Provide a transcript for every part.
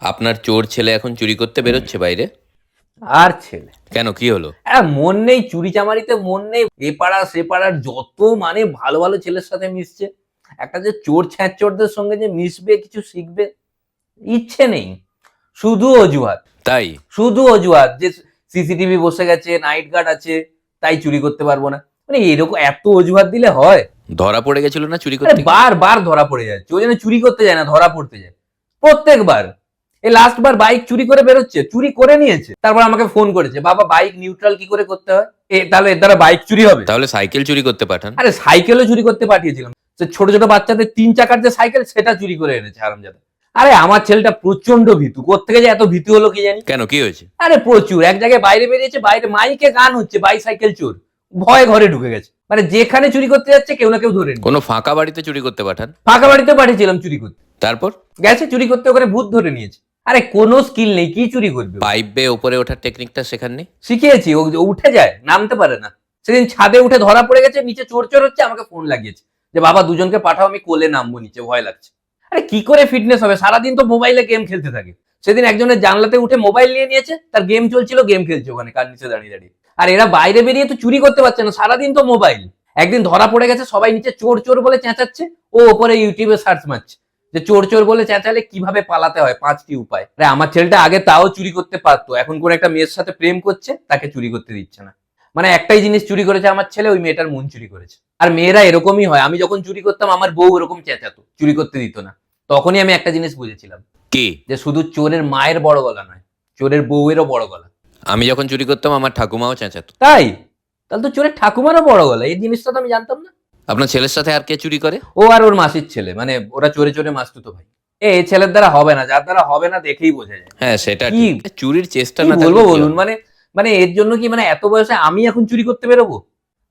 আপনার চোর ছেলে এখন চুরি করতে বেরোচ্ছে বাইরে? আর ছেলে কেন, কি হলো? মন নেই, চুরি চামারিতে মন নেই। এ পাড়া সে পাড়ার যত মানে ভালো ভালো ছেলের সাথে মিশছে, একটা যে চোর ছ্যাঁচোরদের সঙ্গে যে মিশবে, কিছু শিখবে, ইচ্ছে নেই। শুধু অজুহাত, তাই? শুধু অজুহাত যে সিসিটিভি বসে গেছে, নাইট গার্ড আছে, তাই চুরি করতে পারবো না। মানে এরকম এত অজুহাত দিলে হয়? ধরা পড়ে গেছিল না চুরি আরে করতে গিয়ে? বার ধরা পড়ে যাচ্ছে। ও যেন চুরি করতে যায় না, ধরা পড়তে যায় প্রত্যেকবার। এই লাস্ট বার বাইক চুরি করে বেরোচ্ছে, চুরি করে নিয়েছে, তারপর আমাকে ফোন করেছে, বাবা বাইক নিউট্রাল কি করে করতে হয়। তাহলে এর দ্বারা বাইক চুরি হবে? তাহলে সাইকেল চুরি করতে পাঠান। আরে সাইকেলও চুরি করতে পাঠিয়েছিলাম। ছোট ছোট বাচ্চাদের 3 চাকার যে সাইকেল, সেটা চুরি করে এনেছে হারামজাদা। আরে আমার ছেলেটা প্রচন্ড ভীতু, কোত্থেকে যে এত ভীতু হলো কি জানি। কেন, কি হয়েছে? আরে প্রচুর, এক জায়গায় বাইরে বেরিয়েছে, বাইরে মাইকে গান হচ্ছে, বাইসাইকেল চোর, ভয়ে ঘরে ঢুকে গেছে। মানে যেখানে চুরি করতে যাচ্ছে কেউ না কেউ ধরে নিয়ে। কোনো ফাঁকা বাড়িতে চুরি করতে পাঠান। ফাঁকা বাড়িতে পাঠিয়েছিলাম চুরি করতে, তারপর? গেছে চুরি করতে, ওখানে ভূত ধরে নিয়েছে। আরে কোনো স্কিল নেই, কি চুরি করবে? পাইপ বেয়ে ওপরে ওঠার টেকনিকটা শেখাননি? শিখিয়েছি, ও উঠে যায়, নামতে পারে না। সেদিন ছাদে উঠে ধরা পড়ে গেছে, নিচে চোর চোর হচ্ছে, আমাকে ফোন লাগিয়েছে যে বাবা দুজনকে পাঠাও, আমি কোলে নামবো, নিচে ভয় লাগছে। আরে কি করে ফিটনেস হবে? সারাদিন তো মোবাইলে গেম খেলতে থাকে। সেদিন একজনের জানলাতে উঠে মোবাইল নিয়ে নিয়েছে, তার গেম চলছিল, গেম খেলছে ওখানে কার নিচে দাঁড়িয়ে দাঁড়িয়ে। আর এরা বাইরে বেরিয়ে তো চুরি করতে পারছে না, সারাদিন তো মোবাইল। একদিন ধরা পড়ে গেছে, সবাই নিচে চোর চোর বলে চেঁচাচ্ছে, ও ওপরে ইউটিউবে সার্চ মারছে যে চোর চোর বলে চেঁচালে কিভাবে পালাতে হয়, 5টি উপায়। আরে আমার ছেলেটা আগে তাও চুরি করতে পারতো, এখন কোন একটা মেয়ের সাথে প্রেম করছে, তাকে চুরি করতে দিচ্ছে না। মানে একটাই জিনিস চুরি করেছে আমার ছেলে, ওই মেয়েটার মন চুরি করেছে। আর মেয়েরা এরকমই হয়, আমি যখন চুরি করতাম আমার বউ এরকম চেঁচাতো, চুরি করতে দিত না। তখনই আমি একটা জিনিস বুঝেছিলাম, কি? যে শুধু চোরের মায়ের বড় গলা নয়, চোরের বউয়েরও বড় গলা। আমি যখন চুরি করতাম আমার ঠাকুমাও চেঁচাতো। তাই? তাহলে তো চোরের ঠাকুমারও বড় গলা, এই জিনিসটা তো আমি জানতাম না। আপনার ছেলের সাথে আর কে চুরি করে? ও আর ওর মাসির ছেলে, মানে ওরা চোরে চোরে মাসতুতো ভাই। এই ছেলের দ্বারা হবে না, যার দ্বারা হবে না দেখেই বোঝা যায়। হ্যাঁ, সেটা কি ঠিক। চুরির চেষ্টা কি না থাকলে বলবো কি বলুন, হবে? মানে মানে এর জন্য কি, মানে এত বয়সে আমি এখন চুরি করতে বেরোবো?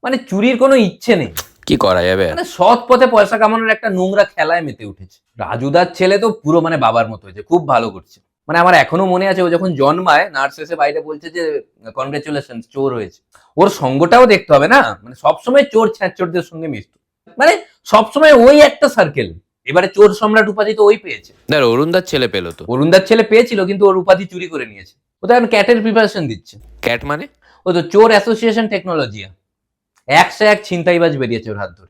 মানে চুরির কোনো ইচ্ছে নেই। কি করা যাবে আর? মানে সৎ পথে পয়সা কামানোর একটা নোংরা খেলায় মেতে উঠেছে। রাজুদার ছেলে তো পুরো মানে বাবার মতো হয়েছে, খুব ভালো করছে। মানে আমার এখনো মনে আছে, ও যখন জন্মায় নার্স এসে বাইরে বলছে যে কনগ্রেচুলেশন, চোর হয়েছে। ওর সঙ্গটাও দেখতে হবে না, মানে সবসময় চোর ছ্যাঁচোরদের সঙ্গে মিশত, মানে সবসময় ওই একটা সার্কেল। এবারে চোর সম্রাট উপাধি তো ওই পেয়েছে। না, অরুণদার ছেলে পেলো তো। অরুণদার ছেলে পেয়েছিল, কিন্তু ওর উপাধি চুরি করে নিয়েছে। ও তো এখন ক্যাটের প্রিপারেশন দিচ্ছে। ক্যাট মানে? ও তো চোর অ্যাসোসিয়েশন টেকনোলজি, 101 ছিনতাইবাজ বেরিয়েছে ওর হাত ধরে।